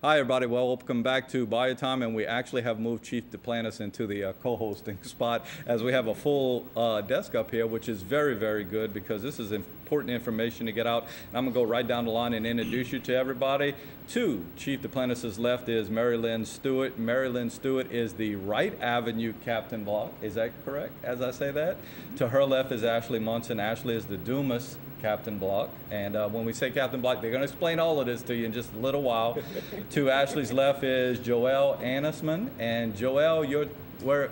Hi, everybody. Well, welcome back to Bayou Time, and we actually have moved Chief Duplantis into the co-hosting spot as we have a full desk up here, which is very, very good because this is important information to get out. And I'm going to go right down the line and introduce you to everybody. To Chief Duplantis' left is Mary Lynn Stewart. Mary Lynn Stewart is the Wright Avenue Captain Block. Is that correct, as I say that? To her left is Ashley Munson. Ashley is the Dumas Captain Block, and when we say Captain Block, they're going to explain all of this to you in just a little while. To Ashley's left is Joelle Annisman, and Joelle, you're where?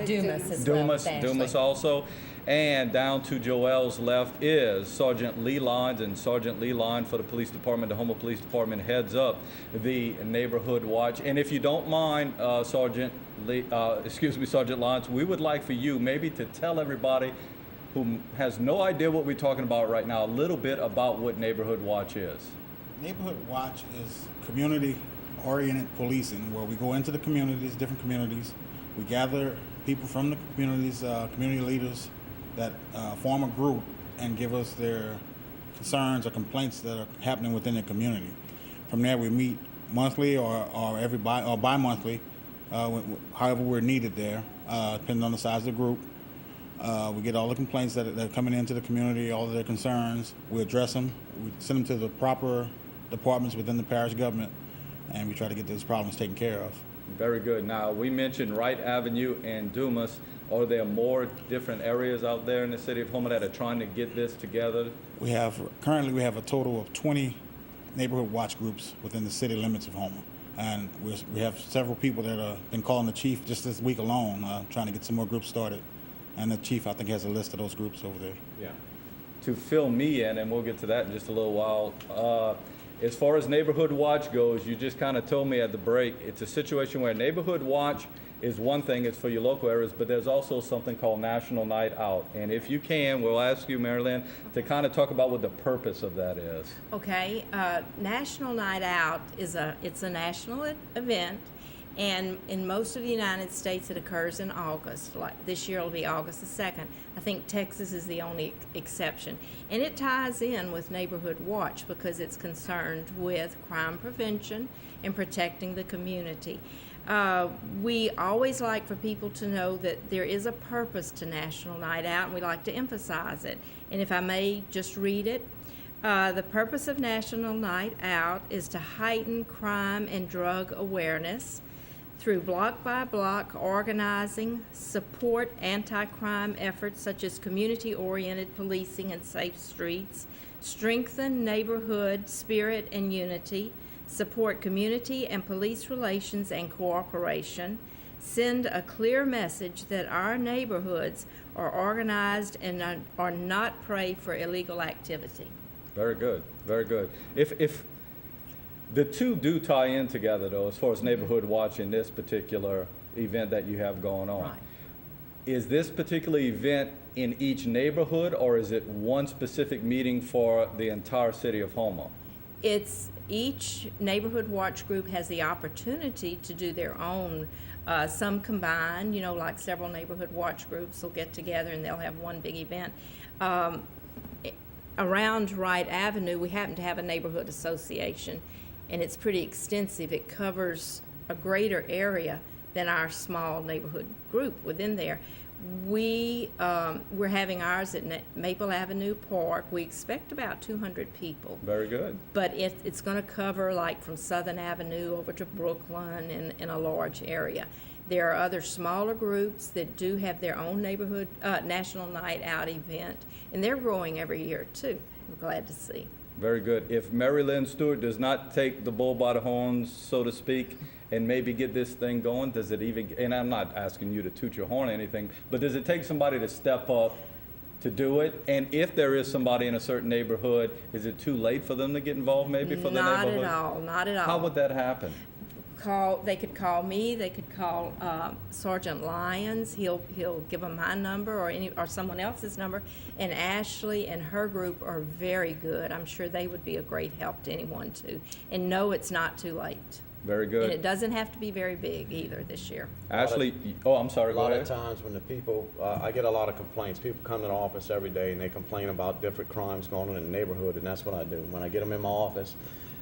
Dumas as Dumas, well. Dumas also. And down to Joelle's left is Sergeant Lee Lyons, and Sergeant Lee Lyons for the police department, the Houma Police Department, heads up the neighborhood watch. And if you don't mind, Sergeant Lyons, we would like for you maybe to tell everybody who has no idea what we're talking about right now, a little bit about what Neighborhood Watch is. Neighborhood Watch is community-oriented policing, where we go into the communities, different communities. We gather people from the communities, community leaders that form a group and give us their concerns or complaints that are happening within the community. From there, we meet monthly or bi-monthly, however we're needed there, depending on the size of the group. We get all the complaints that are coming into the community, all of their concerns. We address them. We send them to the proper departments within the parish government, and we try to get those problems taken care of. Very good. Now, we mentioned Wright Avenue and Dumas. Are there more different areas out there in the city of Houma that are trying to get this together? Currently we have a total of 20 neighborhood watch groups within the city limits of Houma. And we have several people that have been calling the chief just this week alone, trying to get some more groups started. And the chief, I think, has a list of those groups over there. Yeah. To fill me in, and we'll get to that in just a little while, as far as Neighborhood Watch goes, you just kind of told me at the break, it's a situation where Neighborhood Watch is one thing, it's for your local areas, but there's also something called National Night Out. And if you can, we'll ask you, Mary Lynn, to kind of talk about what the purpose of that is. Okay, National Night Out it's a national event. And in most of the United States, it occurs in August. Like this year, it'll be August the 2nd. I think Texas is the only exception. And it ties in with Neighborhood Watch because it's concerned with crime prevention and protecting the community. We always like for people to know that there is a purpose to National Night Out, and we like to emphasize it. And if I may just read it. The purpose of National Night Out is to heighten crime and drug awareness through block-by-block organizing, support anti-crime efforts such as community-oriented policing and safe streets, strengthen neighborhood spirit and unity, support community and police relations and cooperation, send a clear message that our neighborhoods are organized and are not prey for illegal activity. Very good, very good. If the two do tie in together, though, as far as Neighborhood Watch in this particular event that you have going on, Right. Is this particular event in each neighborhood, or is it one specific meeting for the entire city of Houma? It's each neighborhood watch group has the opportunity to do their own. Some combine, like several neighborhood watch groups will get together and they'll have one big event. Around Wright Avenue, we happen to have a neighborhood association, and it's pretty extensive. It covers a greater area than our small neighborhood group within there. We're having ours at Maple Avenue Park. We expect about 200 people. Very good. But it's going to cover like from Southern Avenue over to Brooklyn in a large area. There are other smaller groups that do have their own neighborhood National Night Out event, and they're growing every year too. We're glad to see. Very good. If Mary Lynn Stewart does not take the bull by the horns, so to speak, and maybe get this thing going, does it even, and I'm not asking you to toot your horn or anything, but does it take somebody to step up to do it? And if there is somebody in a certain neighborhood, is it too late for them to get involved maybe for the neighborhood? Not at all. How would that happen? They could call me. They could call Sergeant Lyons. He'll give them my number or someone else's number. And Ashley and her group are very good. I'm sure they would be a great help to anyone too. And no, it's not too late. Very good. And it doesn't have to be very big either this year. Ashley, I'm sorry. A lot of times when the people, I get a lot of complaints. People come to the office every day and they complain about different crimes going on in the neighborhood, and that's what I do. When I get them in my office,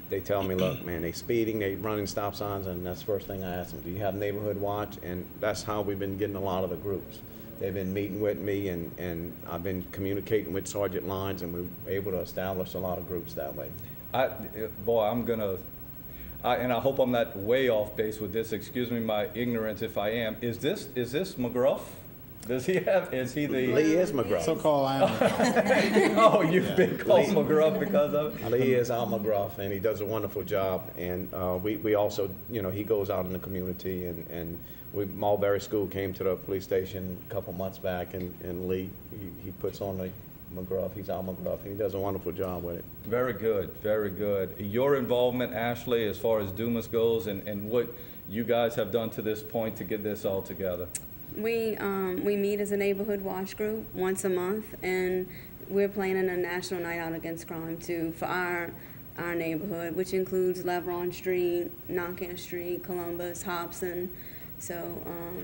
they tell me, look, man, they speeding, they running stop signs, and that's the first thing I ask them, do you have neighborhood watch? And that's how we've been getting a lot of the groups. They've been meeting with me, and I've been communicating with Sergeant Lyons, and we're able to establish a lot of groups that way. And I hope I'm not way off base with this. Excuse me my ignorance if I am. Is this McGruff? Is he the... Lee is McGruff. So-called I am. Oh, you've been called McGruff because of it? Lee is our McGruff, and he does a wonderful job. And we also, you know, he goes out in the community, and Mulberry School came to the police station a couple months back, and Lee, he puts on the McGruff. He's our McGruff, and he does a wonderful job with it. Very good, very good. Your involvement, Ashley, as far as Dumas goes, and what you guys have done to this point to get this all together? We meet as a neighborhood watch group once a month, and we're planning a national night out against crime too for our neighborhood, which includes Leveron Street, Knockan Street, Columbus, Hobson. So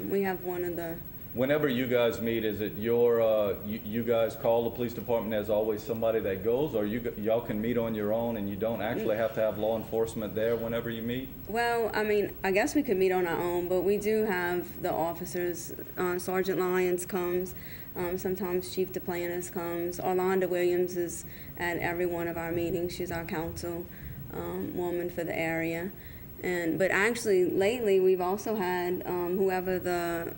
we have one of the... Whenever you guys meet, is it you guys call the police department? There's always somebody that goes, or y'all can meet on your own and you don't actually have to have law enforcement there whenever you meet? Well, I mean, I guess we could meet on our own, but we do have the officers. Sergeant Lyons comes. Sometimes Chief Duplantis comes. Orlando Williams is at every one of our meetings. She's our council woman for the area. But actually, lately, we've also had whoever the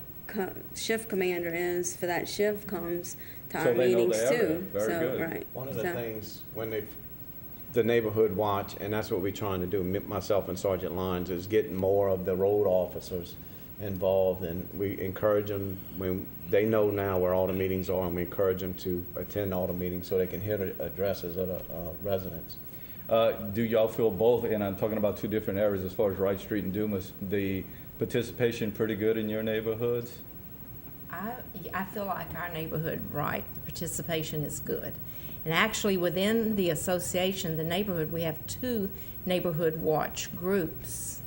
shift commander is for that shift comes to our meetings too. Very good. Right. One of the things when the neighborhood watch, and that's what we're trying to do, myself and Sergeant Lyons, is getting more of the road officers involved, and we encourage them when they know now where all the meetings are, and we encourage them to attend all the meetings so they can hear the addresses of the residents. Do y'all feel both, and I'm talking about two different areas as far as Wright Street and Dumas, the participation pretty good in your neighborhoods? I feel like our neighborhood, right, the participation is good. And actually within the association, the neighborhood, we have 2 neighborhood watch groups.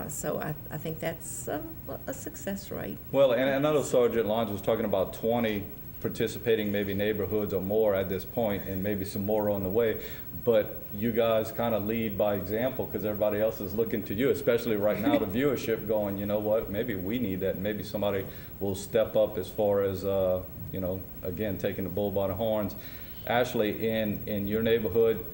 So I think that's a success rate. Well, and I know Sergeant Lyons was talking about 20 participating maybe neighborhoods or more at this point, and maybe some more on the way. But you guys kind of lead by example because everybody else is looking to you, especially right now, the viewership going, you know what, maybe we need that. Maybe somebody will step up as far as, you know, again, taking the bull by the horns. Ashley, in your neighborhood,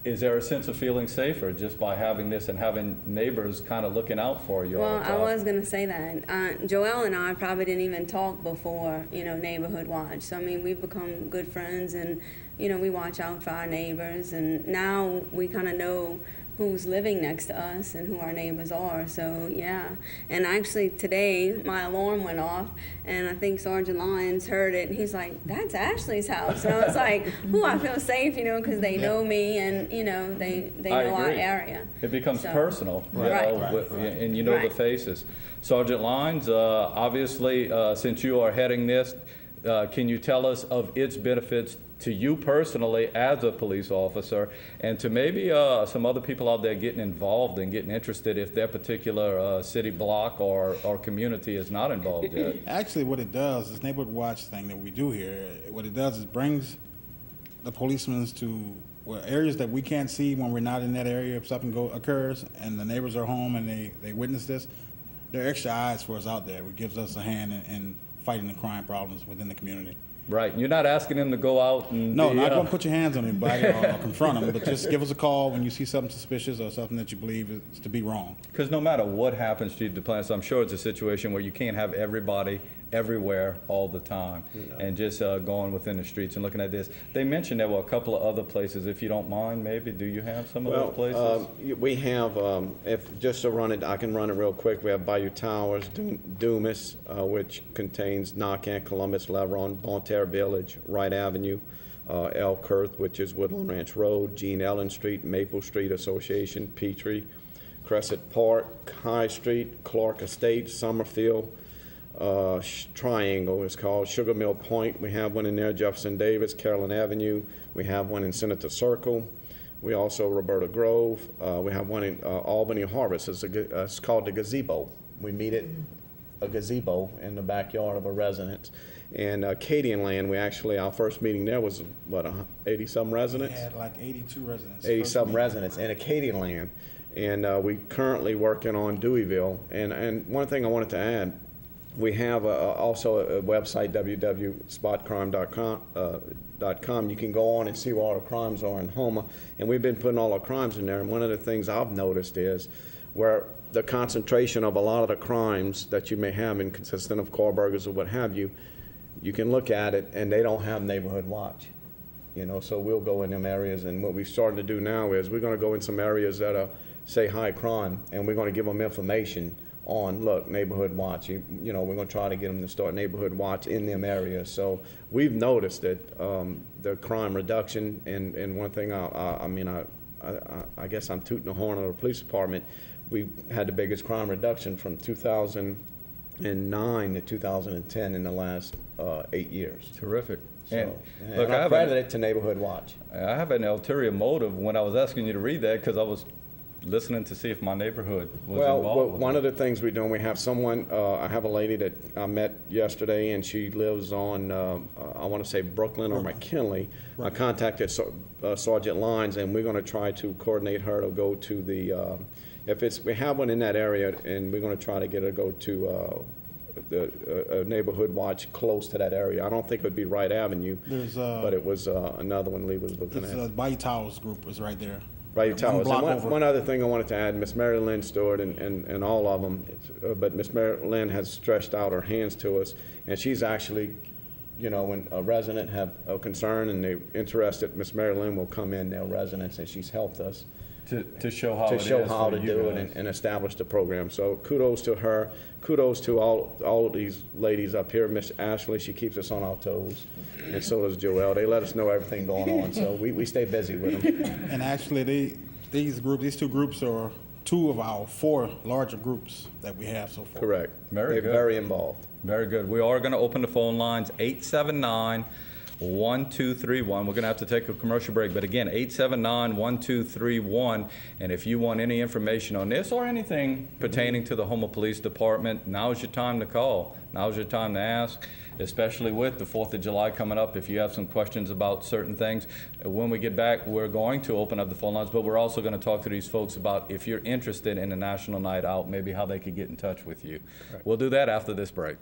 is there a sense of feeling safer just by having this and having neighbors kind of looking out for you? Well, I was going to say that. Joelle and I probably didn't even talk before, you know, neighborhood watch. So, I mean, we've become good friends, and, you know, we watch out for our neighbors. And now we kind of know who's living next to us and who our neighbors are. So, yeah. And actually, today, my alarm went off, and I think Sergeant Lyons heard it, and he's like, that's Ashley's house. And I was like, ooh, I feel safe, you know, because they know me, and, you know, they know our area. It becomes personal, you Right. know, and you know the faces. Sergeant Lyons, obviously, since you are heading this, can you tell us of its benefits to you personally as a police officer, and to maybe some other people out there getting involved and getting interested if their particular city block or community is not involved yet? Actually, what it does, this neighborhood watch thing that we do here, what it does is brings the policemen to areas that we can't see when we're not in that area. If something occurs and the neighbors are home and they witness this, there are extra eyes for us out there. It gives us a hand in fighting the crime problems within the community. Right. You're not asking them to go out and No, not going to put your hands on anybody or confront them, but just give us a call when you see something suspicious or something that you believe is to be wrong. Because no matter what happens, Chief Duplantis, I'm sure it's a situation where you can't have everybody everywhere all the time, and just going within the streets and looking at this. They mentioned there were a couple of other places. If you don't mind, maybe, do you have some of those places? We have, if just to run it, I can run it real quick. We have Bayou Towers, Dumas, which contains Knockan, Columbus, Leveron, Bonterre Village, Wright Avenue, Elkhurst, which is Woodland Ranch Road, Gene Ellen Street, Maple Street Association, Petrie, Crescent Park, High Street, Clark Estates, Summerfield, Triangle is called, Sugar Mill Point. We have one in there, Jefferson Davis, Carolyn Avenue. We have one in Senator Circle. We also, Roberta Grove. We have one in Albany Harvest. It's called the Gazebo. We meet at a gazebo in the backyard of a residence. And Acadian Land, we actually, our first meeting there was, what, 80-some We residents? had like 82 residents. 80-some First meeting. residents in Acadian Land. And we currently working on Deweyville. And one thing I wanted to add, we have also a website, www.spotcrime.com. You can go on and see where all the crimes are in Houma. And we've been putting all our crimes in there. And one of the things I've noticed is where the concentration of a lot of the crimes that you may have in consistent of car burglars or what have you, you can look at it and they don't have neighborhood watch. You know, so we'll go in them areas, and what we've started to do now is we're going to go in some areas that are, say, high crime, and we're going to give them information on, look, neighborhood watch. You know, we're going to try to get them to start neighborhood watch in them areas. So we've noticed that the crime reduction, and one thing I guess I'm tooting the horn of the police department. We've had the biggest crime reduction from 2009 to 2010 in the last 8 years. Terrific. So, And and I credit it to Neighborhood Watch. I have an ulterior motive when I was asking you to read that, because I was listening to see if my neighborhood was involved with One it. of the things we're doing, we have someone, I have a lady that I met yesterday, and she lives on, I want to say Brooklyn or McKinley. I contacted Sergeant Lyons, and we're going to try to coordinate her to go to the, we have one in that area, and we're going to try to get her to go to the neighborhood watch close to that area. I don't think it would be Wright Avenue, There's but it was another one Lee was looking it's at. Bayou Towers group is right there. Bayou One Towers. block And over. one other thing I wanted to add, Miss Mary Lynn Stewart and all of them, but Miss Mary Lynn has stretched out her hands to us, and she's actually, you know, when a resident have a concern and they're interested, Miss Mary Lynn will come in, their residents, and she's helped us To show how to it show is how for to you do it guys. and establish the program. So kudos to her. Kudos to all of these ladies up here. Miss Ashley, she keeps us on our toes, and so does Joelle. They let us know everything going on, so we stay busy with them. And actually, these two groups are two of our 4 larger groups that we have so far. Correct. Very They're good. very involved. Very good. We are going to open the phone lines, 879-1231. We're going to have to take a commercial break, but again, 879-1231. And if you want any information on this or anything pertaining to the Houma Police Department, now's your time to call. Now's your time to ask, especially with the 4th of July coming up. If you have some questions about certain things, when we get back, we're going to open up the phone lines, but we're also going to talk to these folks about if you're interested in a National Night Out, maybe how they could get in touch with you. We'll do that after this break.